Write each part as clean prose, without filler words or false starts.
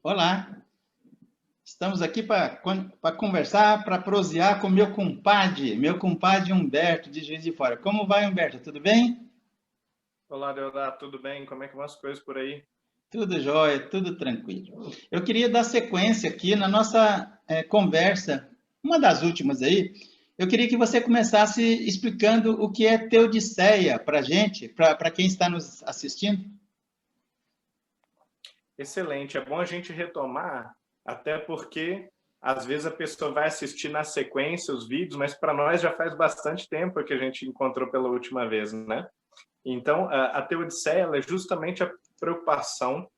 Olá, estamos aqui para conversar, para prosear com meu compadre Humberto, de Juiz de Fora. Como vai, Humberto? Tudo bem? Olá, Deodato, tudo bem? Como é que vão as coisas por aí? Tudo jóia, tudo tranquilo. Eu queria dar sequência aqui na nossa conversa, uma das últimas aí. Eu queria que você começasse explicando o que é Teodiceia para a gente, para quem está nos assistindo. Excelente, é bom a gente retomar, até porque às vezes a pessoa vai assistir na sequência os vídeos, mas para nós já faz bastante tempo que a gente encontrou pela última vez, né? Então, a Teodiceia é justamente a preocupação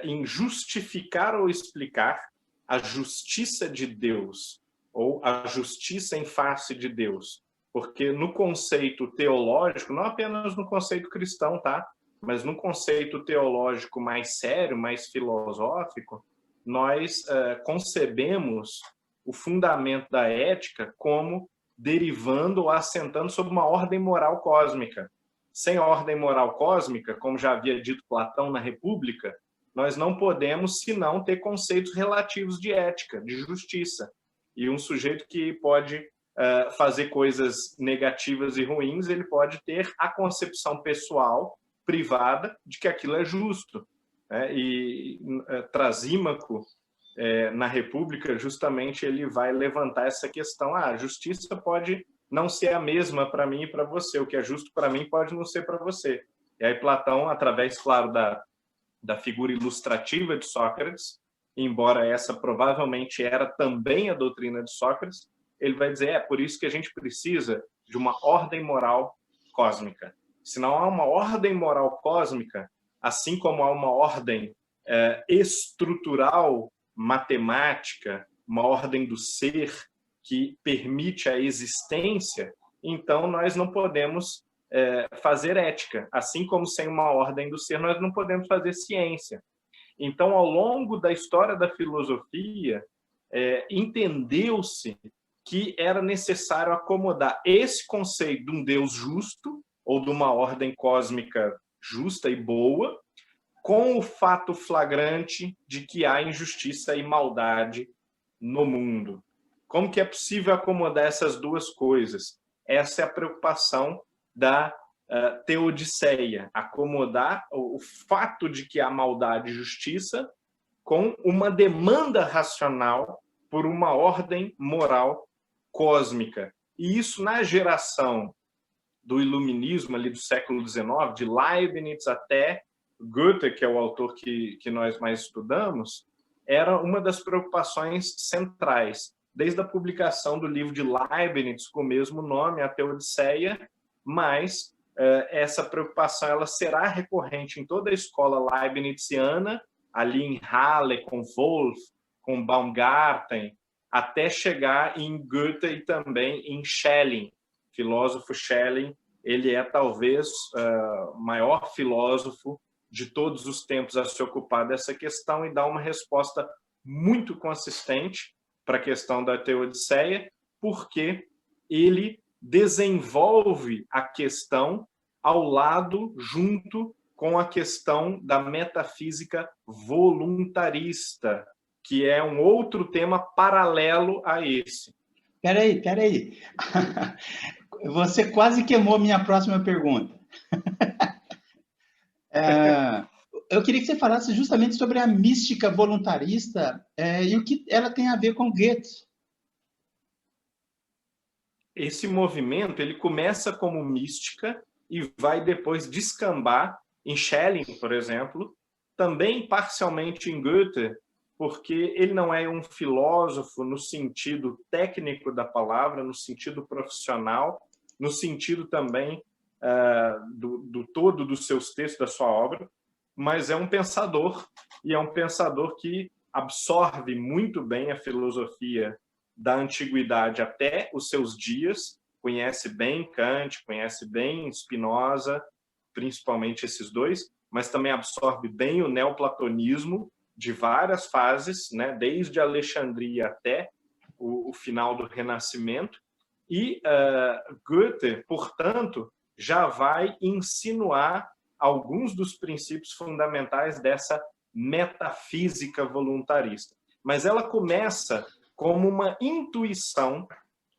em justificar ou explicar a justiça de Deus, ou a justiça em face de Deus. Porque no conceito teológico, não apenas no conceito cristão, tá? Mas no conceito teológico mais sério, mais filosófico, nós concebemos o fundamento da ética como derivando ou assentando sobre uma ordem moral cósmica. Sem ordem moral cósmica, como já havia dito Platão na República, nós não podemos, senão, ter conceitos relativos de ética, de justiça. E um sujeito que pode fazer coisas negativas e ruins, ele pode ter a concepção pessoal, privada, de que aquilo é justo. E Trasímaco, na República, justamente ele vai levantar essa questão. A justiça pode não ser a mesma para mim e para você. O que é justo para mim pode não ser para você. E aí Platão, através, claro, da figura ilustrativa de Sócrates, embora essa provavelmente era também a doutrina de Sócrates, ele vai dizer, por isso que a gente precisa de uma ordem moral cósmica. Se não há uma ordem moral cósmica, assim como há uma ordem estrutural, matemática, uma ordem do ser que permite a existência, então nós não podemos fazer ética. Assim como sem uma ordem do ser, nós não podemos fazer ciência. Então, ao longo da história da filosofia, entendeu-se que era necessário acomodar esse conceito de um Deus justo, ou de uma ordem cósmica justa e boa, com o fato flagrante de que há injustiça e maldade no mundo. Como que é possível acomodar essas duas coisas? Essa é a preocupação da Teodiceia, acomodar o fato de que há maldade e justiça com uma demanda racional por uma ordem moral cósmica. E isso na geração do iluminismo ali do século XIX, de Leibniz até Goethe, que é o autor que nós mais estudamos, era uma das preocupações centrais, desde a publicação do livro de Leibniz com o mesmo nome, a Teodiceia, mas essa preocupação ela será recorrente em toda a escola leibniziana, ali em Halle, com Wolff, com Baumgarten, até chegar em Goethe e também em Schelling, filósofo Schelling. Ele é talvez o maior filósofo de todos os tempos a se ocupar dessa questão e dá uma resposta muito consistente para a questão da Teodiceia, porque ele desenvolve a questão ao lado, junto com a questão da metafísica voluntarista, que é um outro tema paralelo a esse. Peraí. Você quase queimou minha próxima pergunta. Eu queria que você falasse justamente sobre a mística voluntarista e o que ela tem a ver com Goethe. Esse movimento ele começa como mística e vai depois descambar em Schelling, por exemplo, também parcialmente em Goethe, porque ele não é um filósofo no sentido técnico da palavra, no sentido profissional, no sentido também do todo dos seus textos, da sua obra, mas é um pensador, e é um pensador que absorve muito bem a filosofia da antiguidade até os seus dias, conhece bem Kant, conhece bem Spinoza, principalmente esses dois, mas também absorve bem o neoplatonismo de várias fases, né, desde Alexandria até o final do Renascimento. E Goethe, portanto, já vai insinuar alguns dos princípios fundamentais dessa metafísica voluntarista. Mas ela começa como uma intuição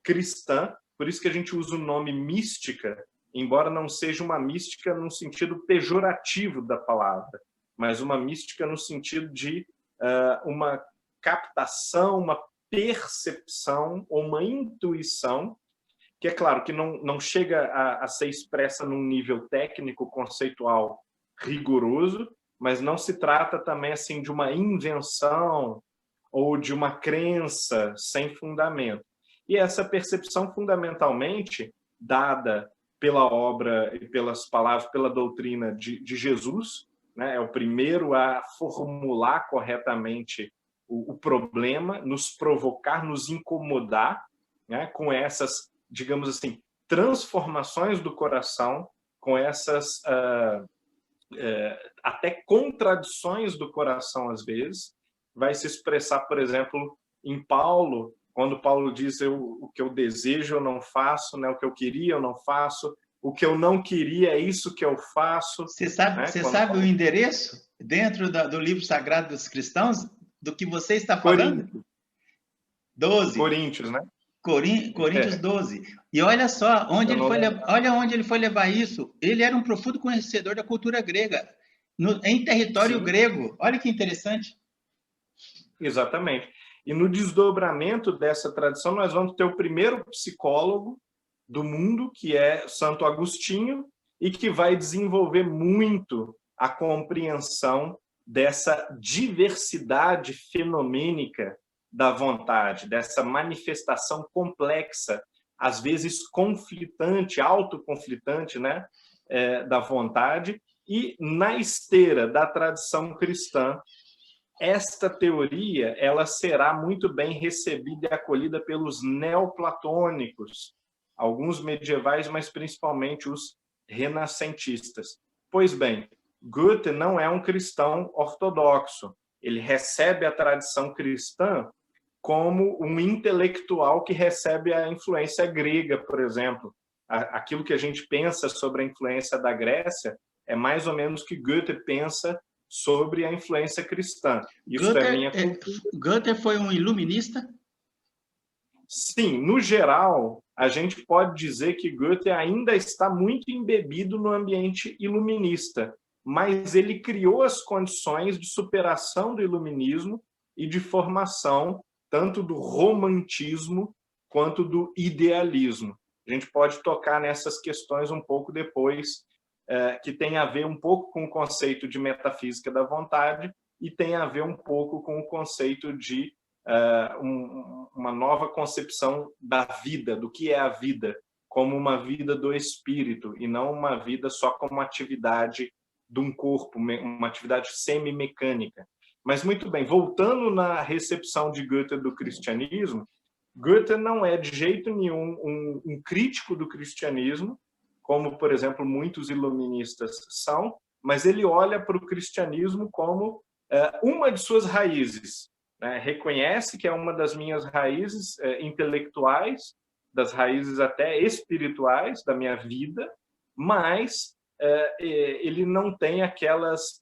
cristã, por isso que a gente usa o nome mística, embora não seja uma mística no sentido pejorativo da palavra, mas uma mística no sentido de uma captação, uma percepção ou uma intuição, que é claro que não chega a ser expressa num nível técnico, conceitual rigoroso, mas não se trata também assim de uma invenção ou de uma crença sem fundamento. E essa percepção fundamentalmente dada pela obra e pelas palavras, pela doutrina de Jesus, né? É o primeiro a formular corretamente o problema, nos provocar, nos incomodar, né? Com essas, digamos assim, transformações do coração, com essas até contradições do coração às vezes, vai se expressar, por exemplo, em Paulo, quando Paulo diz o que eu desejo eu não faço, né? O que eu queria eu não faço, o que eu não queria é isso que eu faço. Você sabe o endereço dentro do livro sagrado dos cristãos do que você está falando? Coríntios. 12. Coríntios, né? Coríntios 12. E olha só, olha onde ele foi levar isso. Ele era um profundo conhecedor da cultura grega, em território Sim. grego. Olha que interessante. Exatamente. E no desdobramento dessa tradição, nós vamos ter o primeiro psicólogo do mundo, que é Santo Agostinho, e que vai desenvolver muito a compreensão dessa diversidade fenomênica da vontade, dessa manifestação complexa, às vezes conflitante, autoconflitante, né, da vontade. E na esteira da tradição cristã, esta teoria ela será muito bem recebida e acolhida pelos neoplatônicos, alguns medievais, mas principalmente os renascentistas. Pois bem, Goethe não é um cristão ortodoxo. Ele recebe a tradição cristã como um intelectual que recebe a influência grega, por exemplo. Aquilo que a gente pensa sobre a influência da Grécia é mais ou menos o que Goethe pensa sobre a influência cristã. Isso é minha cultura. Goethe foi um iluminista? Sim, no geral, a gente pode dizer que Goethe ainda está muito embebido no ambiente iluminista, mas ele criou as condições de superação do iluminismo e de formação tanto do romantismo quanto do idealismo. A gente pode tocar nessas questões um pouco depois, que tem a ver um pouco com o conceito de metafísica da vontade e tem a ver um pouco com o conceito de uma nova concepção da vida, do que é a vida, como uma vida do espírito e não uma vida só como uma atividade de um corpo, uma atividade semi-mecânica. Mas, muito bem, voltando na recepção de Goethe do cristianismo, Goethe não é de jeito nenhum um crítico do cristianismo, como, por exemplo, muitos iluministas são, mas ele olha para o cristianismo como uma de suas raízes. Né? Reconhece que é uma das minhas raízes intelectuais, das raízes até espirituais da minha vida, mas ele não tem aquelas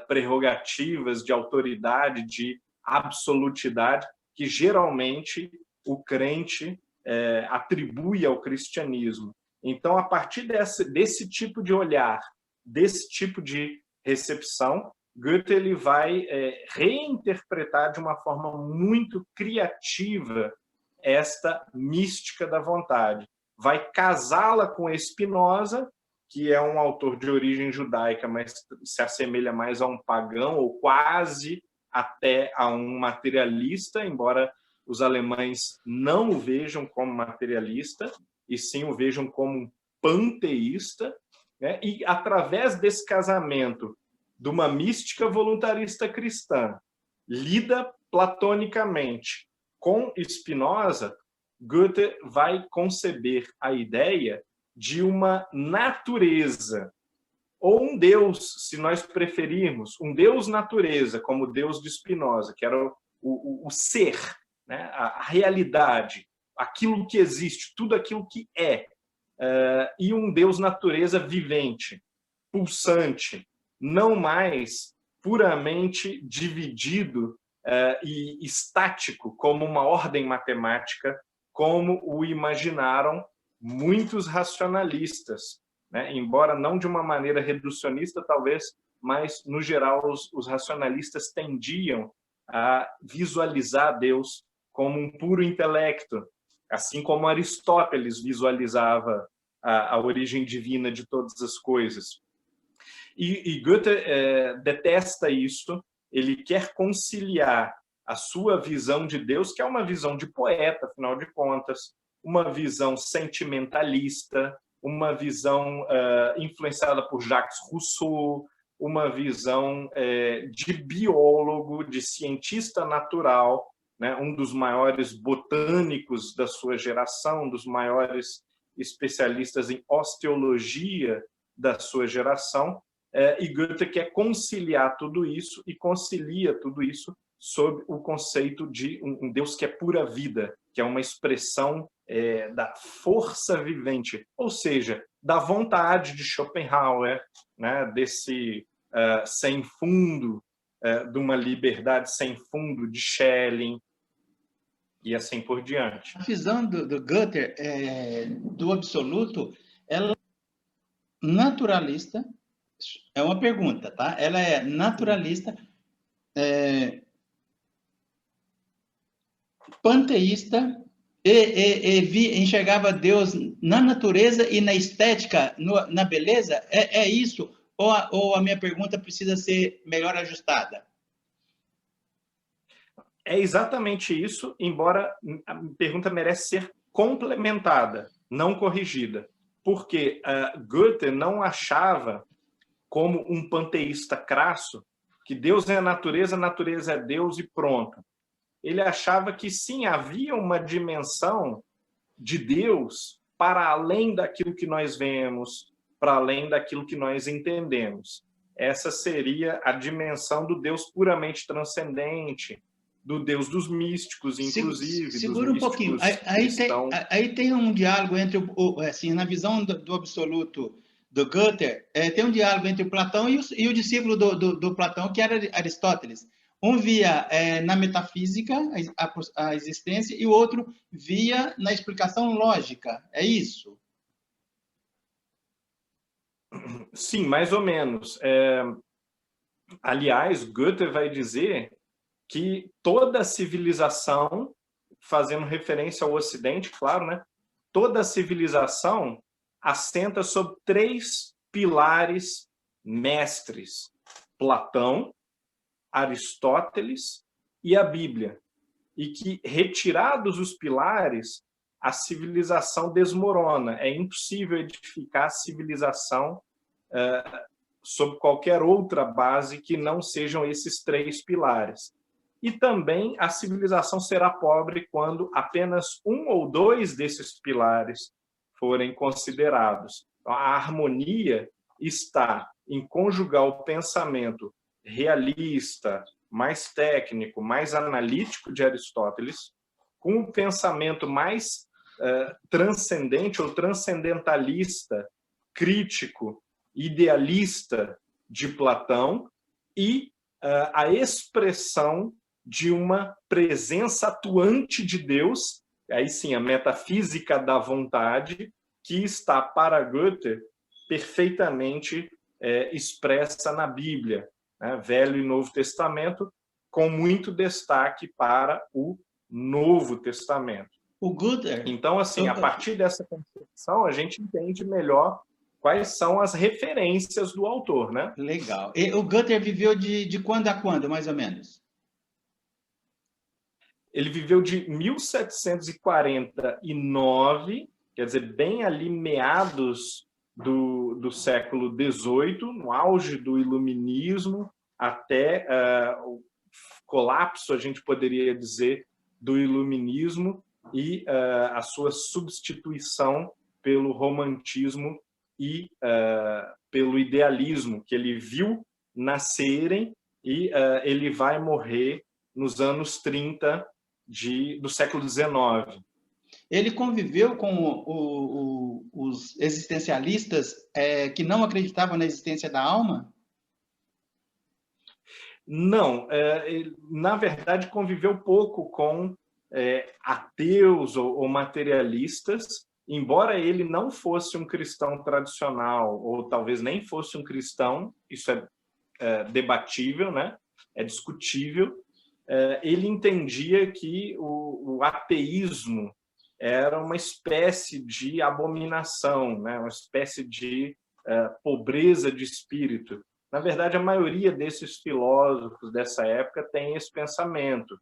prerrogativas de autoridade, de absolutidade, que geralmente o crente atribui ao cristianismo. Então, a partir desse tipo de olhar, desse tipo de recepção, Goethe ele vai reinterpretar de uma forma muito criativa esta mística da vontade. Vai casá-la com Spinoza, que é um autor de origem judaica, mas se assemelha mais a um pagão, ou quase até a um materialista, embora os alemães não o vejam como materialista, e sim o vejam como um panteísta, né? E através desse casamento de uma mística voluntarista cristã, lida platonicamente com Spinoza, Goethe vai conceber a ideia de uma natureza, ou um Deus, se nós preferirmos, um Deus-natureza, como o Deus de Spinoza, que era o ser, né? A realidade, aquilo que existe, tudo aquilo que é, e um Deus-natureza vivente, pulsante, não mais puramente dividido e estático, como uma ordem matemática, como o imaginaram muitos racionalistas, né? Embora não de uma maneira reducionista, talvez, mas, no geral, os racionalistas tendiam a visualizar Deus como um puro intelecto, assim como Aristóteles visualizava a origem divina de todas as coisas. E Goethe detesta isso, ele quer conciliar a sua visão de Deus, que é uma visão de poeta, afinal de contas, uma visão sentimentalista, uma visão influenciada por Jacques Rousseau, uma visão de biólogo, de cientista natural, né, um dos maiores botânicos da sua geração, um dos maiores especialistas em osteologia da sua geração, e Goethe quer conciliar tudo isso e concilia tudo isso sob o conceito de um Deus que é pura vida, que é uma expressão da força vivente, ou seja, da vontade de Schopenhauer, né, desse sem fundo, de uma liberdade sem fundo de Schelling, e assim por diante. A visão do Goethe do absoluto, ela é naturalista, é uma pergunta, tá? Ela é naturalista, panteísta, enxergava Deus na natureza e na estética, na beleza? É isso? Ou a minha pergunta precisa ser melhor ajustada? É exatamente isso, embora a pergunta merece ser complementada, não corrigida. Porque Goethe não achava, como um panteísta crasso, que Deus é a natureza é Deus e pronto. Ele achava que sim, havia uma dimensão de Deus para além daquilo que nós vemos, para além daquilo que nós entendemos. Essa seria a dimensão do Deus puramente transcendente, do Deus dos místicos, inclusive. Segura um pouquinho. Aí tem um diálogo entre, assim, na visão do absoluto do Goethe, tem um diálogo entre o Platão e o discípulo do Platão, que era Aristóteles. Um via na metafísica a existência e o outro via na explicação lógica. É isso? Sim, mais ou menos. Aliás, Goethe vai dizer que toda civilização, fazendo referência ao Ocidente, claro, né? Toda civilização assenta sobre 3 pilares mestres: Platão, Aristóteles e a Bíblia. E que, retirados os pilares, a civilização desmorona. É impossível edificar a civilização sob qualquer outra base que não sejam esses 3 pilares. E também a civilização será pobre quando apenas 1 ou 2 desses pilares forem considerados. Então, a harmonia está em conjugar o pensamento realista, mais técnico, mais analítico de Aristóteles, com o pensamento mais transcendente ou transcendentalista, crítico, idealista de Platão e a expressão de uma presença atuante de Deus, aí sim, a metafísica da vontade, que está para Goethe perfeitamente expressa na Bíblia, né? Velho e Novo Testamento, com muito destaque para o Novo Testamento. O Goethe... Então, assim, a partir dessa concepção, a gente entende melhor quais são as referências do autor, né? Legal. E o Goethe viveu de quando a quando, mais ou menos? Ele viveu de 1749, quer dizer, bem ali meados do século XVIII, no auge do Iluminismo, até o colapso, a gente poderia dizer, do Iluminismo e a sua substituição pelo romantismo e pelo idealismo, que ele viu nascerem, e ele vai morrer nos anos 30 do século XIX. Ele conviveu com os existencialistas que não acreditavam na existência da alma? Não, ele, na verdade, conviveu pouco com ateus ou materialistas, embora ele não fosse um cristão tradicional, ou talvez nem fosse um cristão, isso é debatível, né? É discutível. Ele entendia que o ateísmo era uma espécie de abominação, né? Uma espécie de pobreza de espírito. Na verdade, a maioria desses filósofos dessa época tem esse pensamento.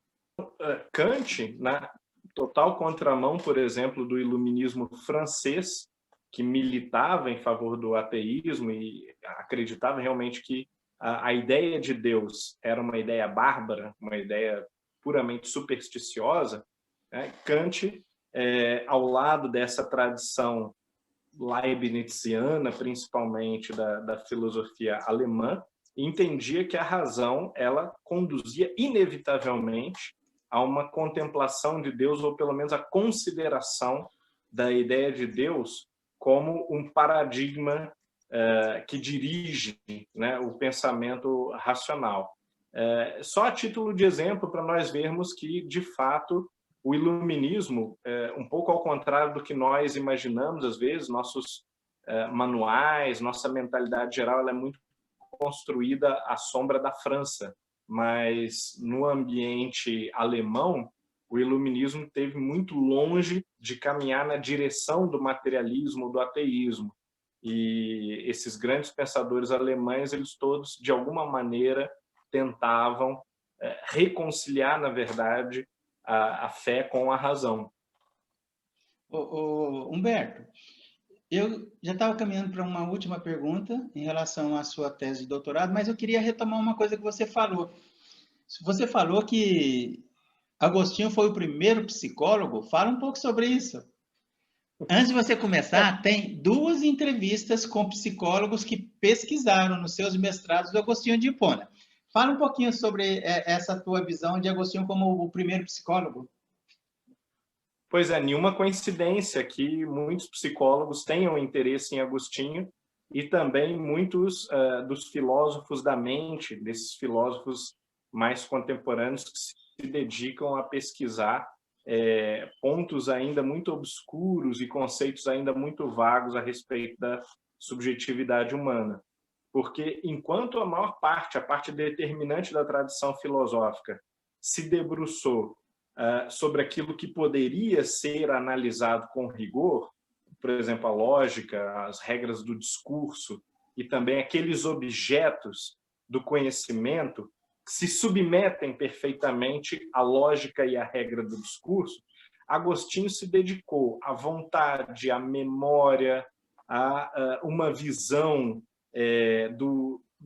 Kant, na total contramão, por exemplo, do iluminismo francês, que militava em favor do ateísmo e acreditava realmente que a ideia de Deus era uma ideia bárbara, uma ideia puramente supersticiosa, né? Kant, ao lado dessa tradição leibniziana, principalmente da filosofia alemã, entendia que a razão ela conduzia inevitavelmente a uma contemplação de Deus, ou pelo menos a consideração da ideia de Deus como um paradigma que dirige, né, o pensamento racional. Só a título de exemplo, para nós vermos que, de fato, o iluminismo, um pouco ao contrário do que nós imaginamos, às vezes, nossos manuais, nossa mentalidade geral, ela é muito construída à sombra da França, mas no ambiente alemão, o iluminismo esteve muito longe de caminhar na direção do materialismo, do ateísmo. E esses grandes pensadores alemães, eles todos, de alguma maneira, tentavam reconciliar, na verdade, a fé com a razão. Humberto, eu já estava caminhando para uma última pergunta em relação à sua tese de doutorado, mas eu queria retomar uma coisa que você falou. Você falou que Agostinho foi o primeiro psicólogo. Fala um pouco sobre isso. Antes de você começar, tem 2 entrevistas com psicólogos que pesquisaram nos seus mestrados do Agostinho de Hipona. Fala um pouquinho sobre essa tua visão de Agostinho como o primeiro psicólogo. Pois é, nenhuma coincidência que muitos psicólogos tenham interesse em Agostinho e também muitos dos filósofos da mente, desses filósofos mais contemporâneos que se dedicam a pesquisar pontos ainda muito obscuros e conceitos ainda muito vagos a respeito da subjetividade humana. Porque enquanto a maior parte, a parte determinante da tradição filosófica, se debruçou sobre aquilo que poderia ser analisado com rigor, por exemplo, a lógica, as regras do discurso e também aqueles objetos do conhecimento que se submetem perfeitamente à lógica e à regra do discurso, Agostinho se dedicou à vontade, à memória, a uma visão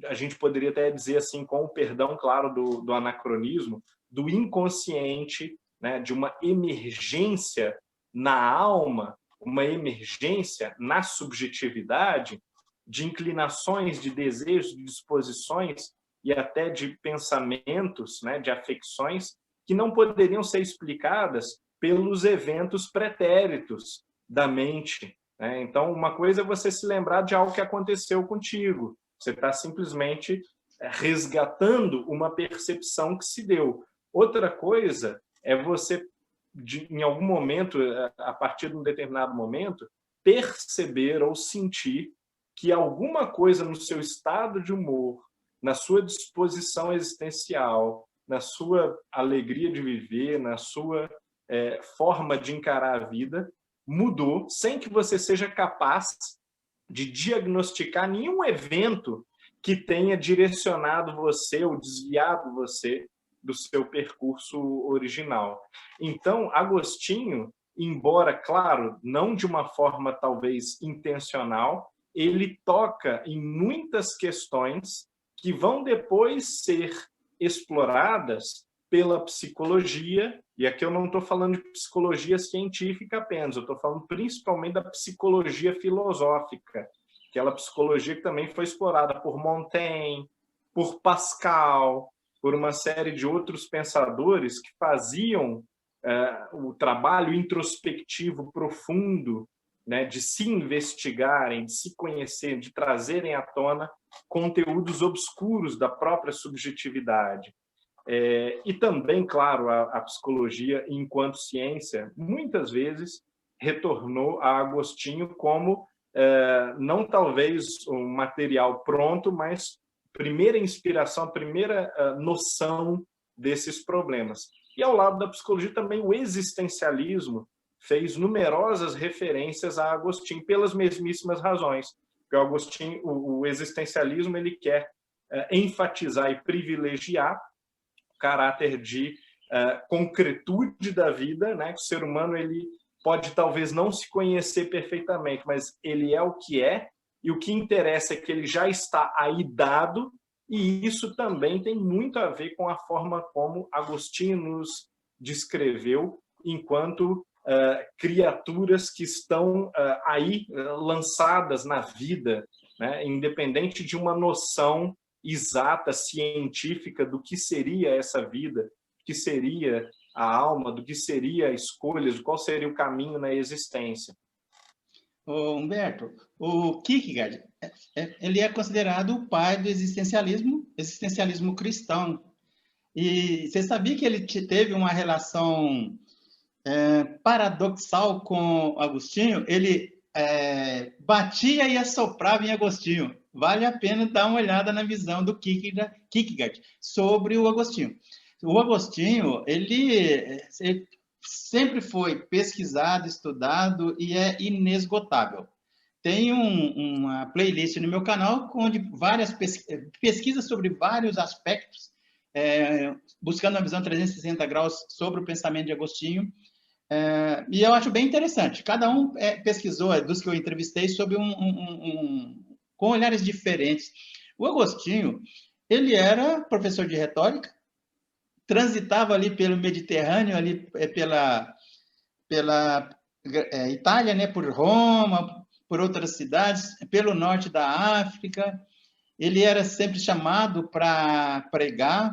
a gente poderia até dizer assim, com o perdão, claro, do anacronismo, do inconsciente, né, de uma emergência na alma, uma emergência na subjetividade, de inclinações, de desejos, de disposições e até de pensamentos, né, de afecções, que não poderiam ser explicadas pelos eventos pretéritos da mente. Né? Então, uma coisa é você se lembrar de algo que aconteceu contigo. Você está simplesmente resgatando uma percepção que se deu. Outra coisa é você, em algum momento, a partir de um determinado momento, perceber ou sentir que alguma coisa no seu estado de humor, na sua disposição existencial, na sua alegria de viver, na sua forma de encarar a vida, mudou sem que você seja capaz de diagnosticar nenhum evento que tenha direcionado você ou desviado você do seu percurso original. Então, Agostinho, embora, claro, não de uma forma talvez intencional, ele toca em muitas questões que vão depois ser exploradas pela psicologia, e aqui eu não estou falando de psicologia científica apenas, eu estou falando principalmente da psicologia filosófica, aquela psicologia que também foi explorada por Montaigne, por Pascal, por uma série de outros pensadores que faziam o trabalho introspectivo profundo né, de se investigarem, de se conhecerem, de trazerem à tona conteúdos obscuros da própria subjetividade. E também, claro, a psicologia, enquanto ciência, muitas vezes retornou a Agostinho como, não talvez um material pronto, mas primeira inspiração, primeira noção desses problemas. E ao lado da psicologia também o existencialismo fez numerosas referências a Agostinho pelas mesmíssimas razões. Porque Agostinho, o existencialismo, ele quer enfatizar e privilegiar o caráter de concretude da vida, né? Que o ser humano ele pode talvez não se conhecer perfeitamente, mas ele é o que é, e o que interessa é que ele já está aí dado, e isso também tem muito a ver com a forma como Agostinho nos descreveu enquanto criaturas que estão aí lançadas na vida, né? Independente de uma noção exata, científica do que seria essa vida, do que seria a alma, do que seria a escolha, de qual seria o caminho na existência. Ô, Humberto, o Kierkegaard, ele é considerado o pai do existencialismo cristão. E você sabia que ele teve uma relação paradoxal com Agostinho? Ele batia e assoprava em Agostinho. Vale a pena dar uma olhada na visão do Kierkegaard sobre o Agostinho. O Agostinho, ele sempre foi pesquisado, estudado e é inesgotável. Tem uma playlist no meu canal onde várias pesquisas sobre vários aspectos, buscando uma visão 360 graus sobre o pensamento de Agostinho. E eu acho bem interessante. Cada um pesquisou, dos que eu entrevistei, sobre com olhares diferentes. O Agostinho, ele era professor de retórica, transitava ali pelo Mediterrâneo, ali pela Itália, né, por Roma, por outras cidades, pelo norte da África. Ele era sempre chamado para pregar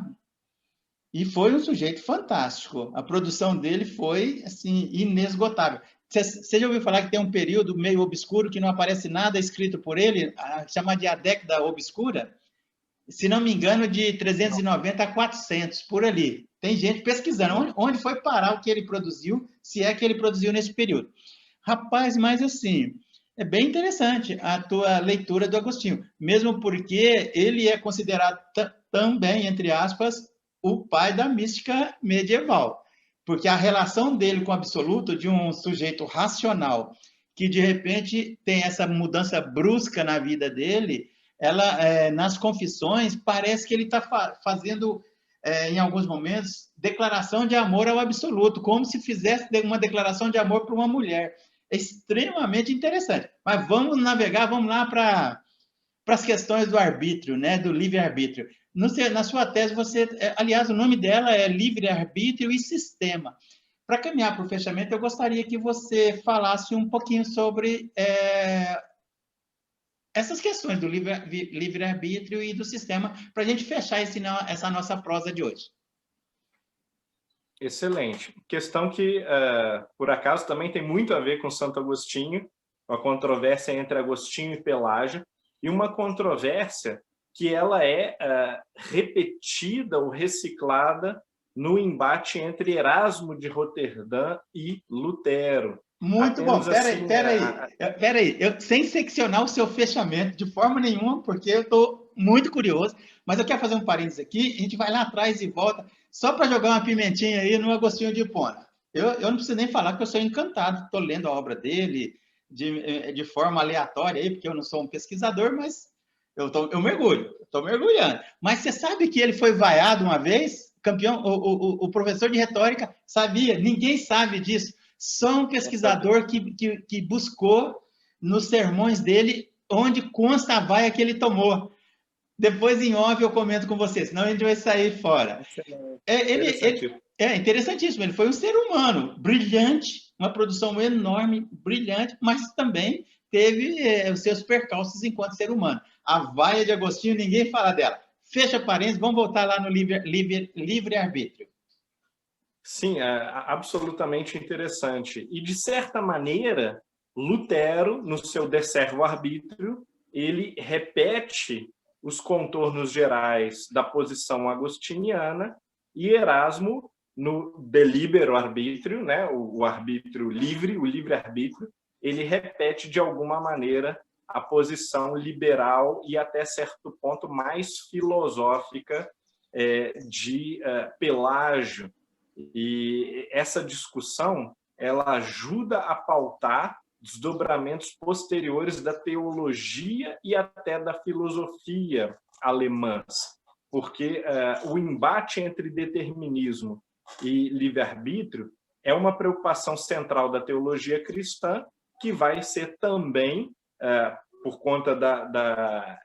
e foi um sujeito fantástico. A produção dele foi assim inesgotável. Você já ouviu falar que tem um período meio obscuro que não aparece nada escrito por ele, chamado de a década obscura? Se não me engano, de 390 a 400, por ali. Tem gente pesquisando onde foi parar o que ele produziu, se é que ele produziu nesse período. Rapaz, mas assim, é bem interessante a tua leitura do Agostinho, mesmo porque ele é considerado também, entre aspas, o pai da mística medieval, porque a relação dele com o absoluto, de um sujeito racional, que de repente tem essa mudança brusca na vida dele, ela, nas confissões, parece que ele está fazendo, em alguns momentos, declaração de amor ao absoluto, como se fizesse uma declaração de amor para uma mulher. É extremamente interessante. Mas vamos navegar, vamos lá para as questões do arbítrio, né, do livre-arbítrio. Na sua tese, aliás, o nome dela é Livre-Arbítrio e Sistema. Para caminhar para o fechamento, eu gostaria que você falasse um pouquinho sobre essas questões do livre-arbítrio e do sistema, para a gente fechar essa nossa prosa de hoje. Excelente. Questão que, por acaso, também tem muito a ver com Santo Agostinho, uma controvérsia entre Agostinho e Pelágio, e uma controvérsia que ela é repetida ou reciclada no embate entre Erasmo de Roterdã e Lutero. Muito bom. Peraí. Sem seccionar o seu fechamento de forma nenhuma, porque eu estou muito curioso, mas eu quero fazer um parênteses aqui, a gente vai lá atrás e volta, só para jogar uma pimentinha aí no Agostinho de Hipona. Eu não preciso nem falar que eu sou encantado, estou lendo a obra dele de forma aleatória, aí, porque eu não sou um pesquisador, mas eu mergulho, estou mergulhando. Mas você sabe que ele foi vaiado uma vez? Campeão, o professor de retórica sabia, ninguém sabe disso. Só um pesquisador que buscou nos sermões dele onde consta a vaia que ele tomou. Depois, em off, eu comento com você, senão a gente vai sair fora. É interessantíssimo. Ele foi um ser humano brilhante, uma produção enorme, brilhante, mas também teve os seus percalços enquanto ser humano. A vaia de Agostinho, ninguém fala dela. Fecha parênteses, vamos voltar lá no livre-arbítrio. Sim, é absolutamente interessante. E, de certa maneira, Lutero, no seu De Servo Arbitrio, ele repete os contornos gerais da posição agostiniana, e Erasmo, no De Libero Arbitrio, né, o arbítrio livre, o livre-arbítrio, ele repete de alguma maneira a posição liberal e até certo ponto mais filosófica de Pelágio. E essa discussão ela ajuda a pautar desdobramentos posteriores da teologia e até da filosofia alemãs, porque o embate entre determinismo e livre-arbítrio é uma preocupação central da teologia cristã, que vai ser também, por conta da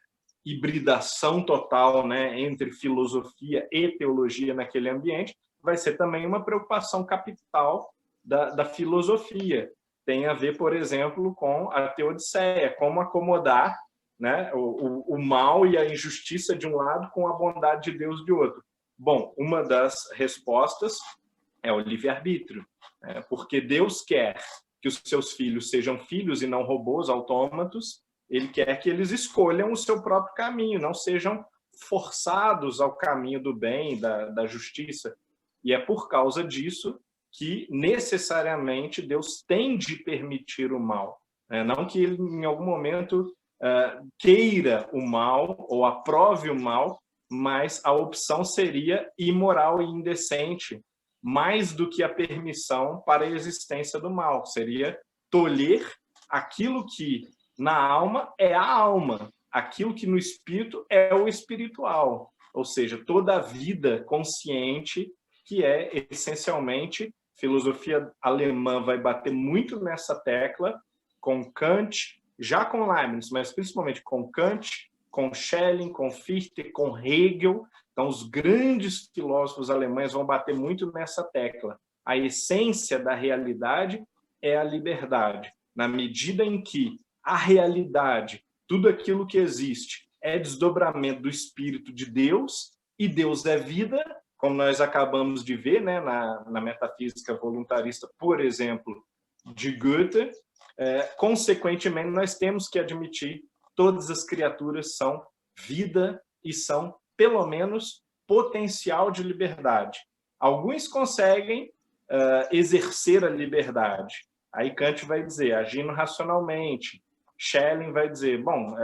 hibridação total, né, entre filosofia e teologia naquele ambiente, vai ser também uma preocupação capital da filosofia. Tem a ver, por exemplo, com a Teodiceia, como acomodar, né, o mal e a injustiça de um lado com a bondade de Deus de outro. Bom, uma das respostas é o livre-arbítrio, porque Deus quer que os seus filhos sejam filhos e não robôs autômatos. Ele quer que eles escolham o seu próprio caminho, não sejam forçados ao caminho do bem, da justiça. E é por causa disso que necessariamente Deus tem de permitir o mal. Não que ele, em algum momento, queira o mal ou aprove o mal, mas a opção seria imoral e indecente, mais do que a permissão para a existência do mal. Seria tolher aquilo que na alma é a alma, aquilo que no espírito é o espiritual. Ou seja, toda a vida consciente, que é essencialmente, filosofia alemã vai bater muito nessa tecla, com Kant, já com Leibniz, mas principalmente com Kant, com Schelling, com Fichte, com Hegel. Então, os grandes filósofos alemães vão bater muito nessa tecla. A essência da realidade é a liberdade. Na medida em que a realidade, tudo aquilo que existe, é desdobramento do Espírito de Deus, e Deus é vida, como nós acabamos de ver, né, na metafísica voluntarista, por exemplo, de Goethe, consequentemente, nós temos que admitir que todas as criaturas são vida e são, pelo menos, potencial de liberdade. Alguns conseguem exercer a liberdade. Aí Kant vai dizer, agindo racionalmente. Schelling vai dizer, bom,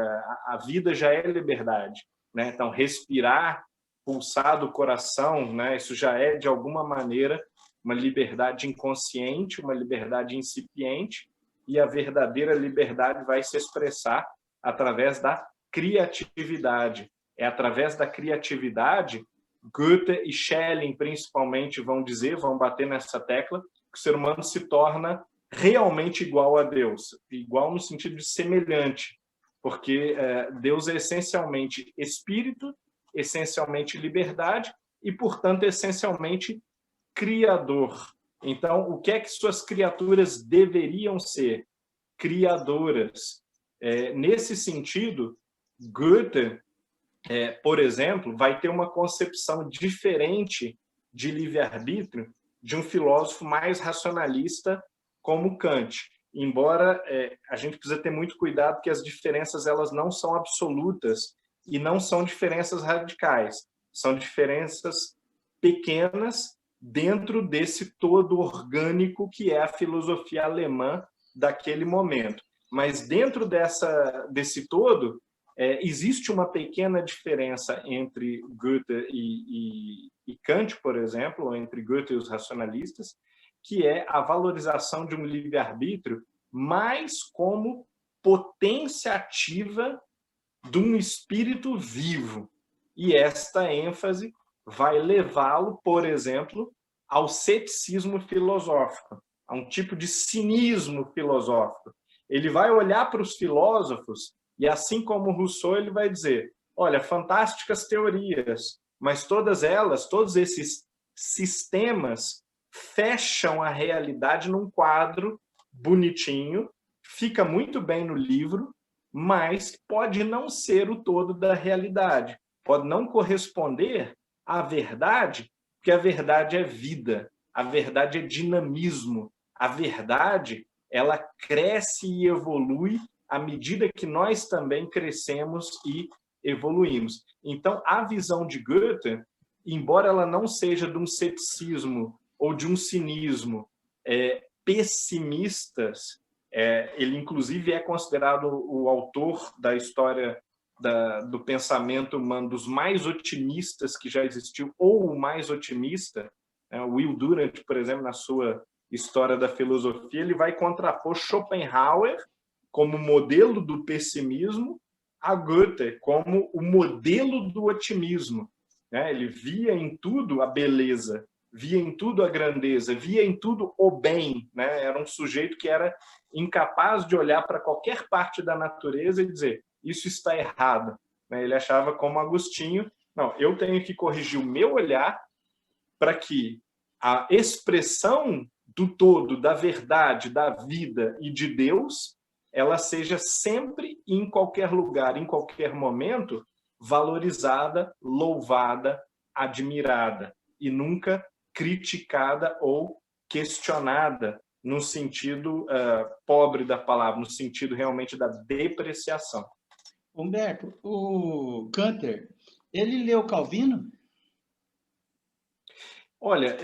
a vida já é liberdade, né? Então, respirar, pulsar do coração, né? Isso já é, de alguma maneira, uma liberdade inconsciente, uma liberdade incipiente, e a verdadeira liberdade vai se expressar através da criatividade. É através da criatividade, Goethe e Schelling, principalmente, vão bater nessa tecla, que o ser humano se torna realmente igual a Deus, igual no sentido de semelhante, porque Deus é essencialmente espírito, essencialmente liberdade e, portanto, essencialmente criador. Então, o que é que suas criaturas deveriam ser? Criadoras. Nesse sentido, Goethe, por exemplo, vai ter uma concepção diferente de livre-arbítrio de um filósofo mais racionalista como Kant. Embora a gente precisa ter muito cuidado que as diferenças elas não são absolutas e não são diferenças radicais. São diferenças pequenas dentro desse todo orgânico que é a filosofia alemã daquele momento. Mas dentro desse todo, existe uma pequena diferença entre Goethe e Kant, por exemplo, ou entre Goethe e os racionalistas, que é a valorização de um livre-arbítrio mais como potência ativa de um espírito vivo. E esta ênfase vai levá-lo, por exemplo, ao ceticismo filosófico, a um tipo de cinismo filosófico. Ele vai olhar para os filósofos e, assim como Rousseau, ele vai dizer, olha, fantásticas teorias, mas todas elas, todos esses sistemas fecham a realidade num quadro bonitinho, fica muito bem no livro, mas pode não ser o todo da realidade, pode não corresponder à verdade, porque a verdade é vida, a verdade é dinamismo, a verdade ela cresce e evolui à medida que nós também crescemos e evoluímos. Então, a visão de Goethe, embora ela não seja de um ceticismo ou de um cinismo pessimistas, ele inclusive é considerado o autor da história do pensamento humano dos mais otimistas que já existiu, ou o mais otimista. Will Durant, por exemplo, na sua História da Filosofia, ele vai contrapor Schopenhauer como modelo do pessimismo a Goethe como o modelo do otimismo. Ele via em tudo a beleza, via em tudo a grandeza, via em tudo o bem. Era um sujeito que era incapaz de olhar para qualquer parte da natureza e dizer isso está errado. Ele achava, como Agostinho, não, eu tenho que corrigir o meu olhar para que a expressão do todo, da verdade, da vida e de Deus, ela seja sempre, em qualquer lugar, em qualquer momento, valorizada, louvada, admirada, e nunca criticada ou questionada no sentido pobre da palavra, no sentido realmente da depreciação. Humberto, o Cantor, ele leu Calvino? Olha,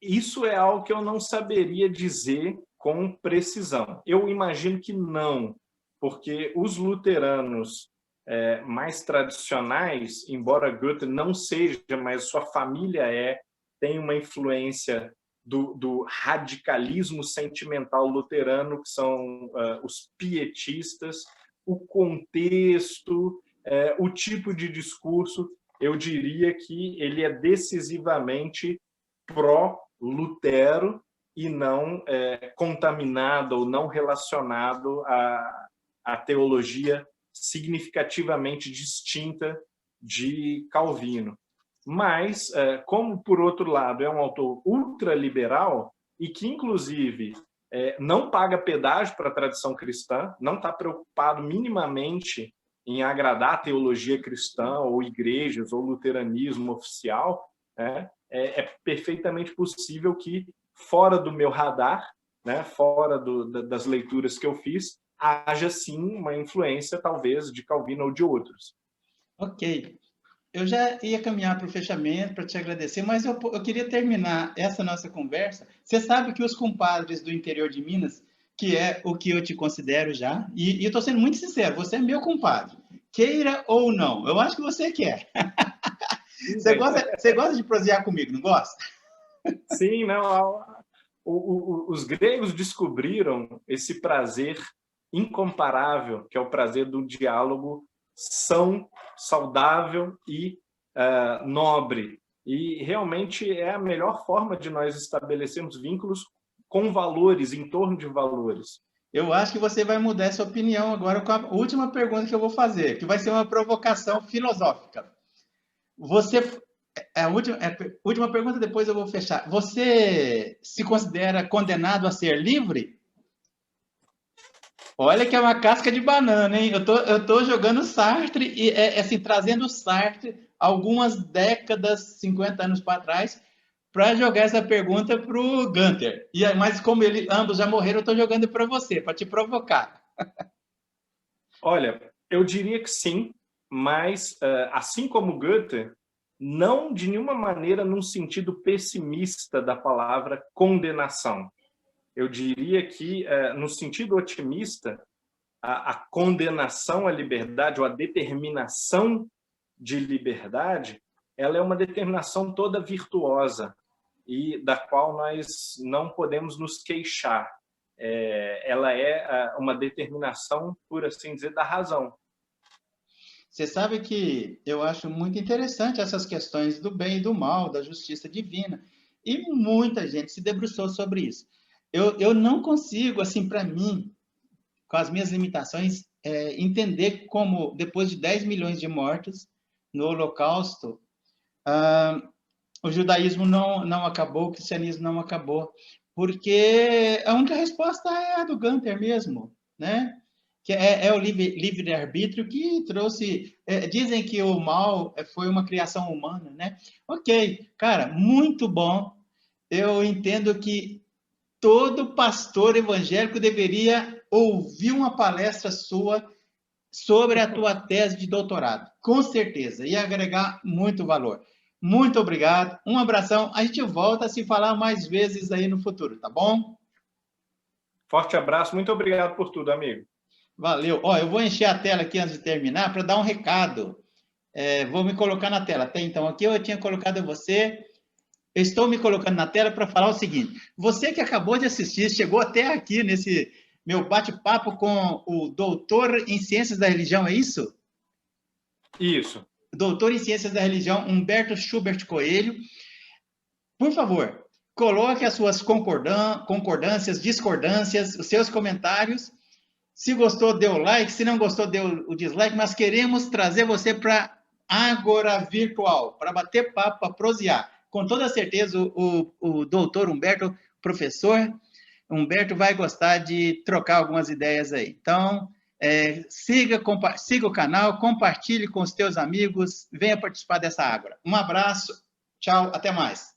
isso é algo que eu não saberia dizer com precisão. Eu imagino que não, porque os luteranos mais tradicionais, embora Goethe não seja, mas sua família tem uma influência do radicalismo sentimental luterano, que são os pietistas, o contexto, o tipo de discurso, eu diria que ele é decisivamente pró-Lutero e não contaminado ou não relacionado à teologia significativamente distinta de Calvino. Mas, como, por outro lado, é um autor ultraliberal e que, inclusive, não paga pedágio para a tradição cristã, não está preocupado minimamente em agradar a teologia cristã ou igrejas ou luteranismo oficial, é perfeitamente possível que, fora do meu radar, fora das leituras que eu fiz, haja sim uma influência, talvez, de Calvino ou de outros. Ok. Eu já ia caminhar para o fechamento, para te agradecer, mas eu queria terminar essa nossa conversa. Você sabe que os compadres do interior de Minas, que é o que eu te considero já, e eu estou sendo muito sincero, você é meu compadre, queira ou não, eu acho que você quer. Você gosta de prosear comigo, não gosta? Sim, não. Os gregos descobriram esse prazer incomparável, que é o prazer do diálogo são, saudável e nobre. E realmente é a melhor forma de nós estabelecermos vínculos com valores, em torno de valores. Eu acho que você vai mudar essa opinião agora com a última pergunta que eu vou fazer, que vai ser uma provocação filosófica. A última pergunta, depois eu vou fechar. Você se considera condenado a ser livre? Olha que é uma casca de banana, hein? Eu tô jogando Sartre e assim, trazendo Sartre algumas décadas, 50 anos para trás, para jogar essa pergunta para o Gunter. Mas como ambos já morreram, eu estou jogando para você, para te provocar. Olha, eu diria que sim, mas assim como Goethe, não de nenhuma maneira num sentido pessimista da palavra condenação. Eu diria que, no sentido otimista, a condenação à liberdade ou a determinação de liberdade, ela é uma determinação toda virtuosa e da qual nós não podemos nos queixar. Ela é uma determinação, por assim dizer, da razão. Você sabe que eu acho muito interessante essas questões do bem e do mal, da justiça divina, e muita gente se debruçou sobre isso. Eu não consigo, assim, para mim, com as minhas limitações, entender como, depois de 10 milhões de mortos no Holocausto, o judaísmo não acabou, o cristianismo não acabou, porque a única resposta é a do Gunter mesmo, né? Que é o livre-arbítrio que trouxe... dizem que o mal foi uma criação humana, né? Ok, cara, muito bom. Eu entendo que todo pastor evangélico deveria ouvir uma palestra sua sobre a tua tese de doutorado. Com certeza, ia agregar muito valor. Muito obrigado, um abração. A gente volta a se falar mais vezes aí no futuro, tá bom? Forte abraço, muito obrigado por tudo, amigo. Valeu. Ó, eu vou encher a tela aqui antes de terminar para dar um recado. Vou me colocar na tela. Até então, aqui eu tinha colocado você. Eu estou me colocando na tela para falar o seguinte. Você que acabou de assistir, chegou até aqui nesse meu bate-papo com o doutor em Ciências da Religião, é isso? Isso. Doutor em Ciências da Religião, Humberto Schubert Coelho. Por favor, coloque as suas concordâncias, discordâncias, os seus comentários. Se gostou, dê o like. Se não gostou, dê o dislike. Mas queremos trazer você para Ágora Virtual, para bater papo, para prosear. Com toda certeza, o doutor Humberto, professor Humberto, vai gostar de trocar algumas ideias aí. Então, siga o canal, compartilhe com os teus amigos, venha participar dessa Ágora. Um abraço, tchau, até mais.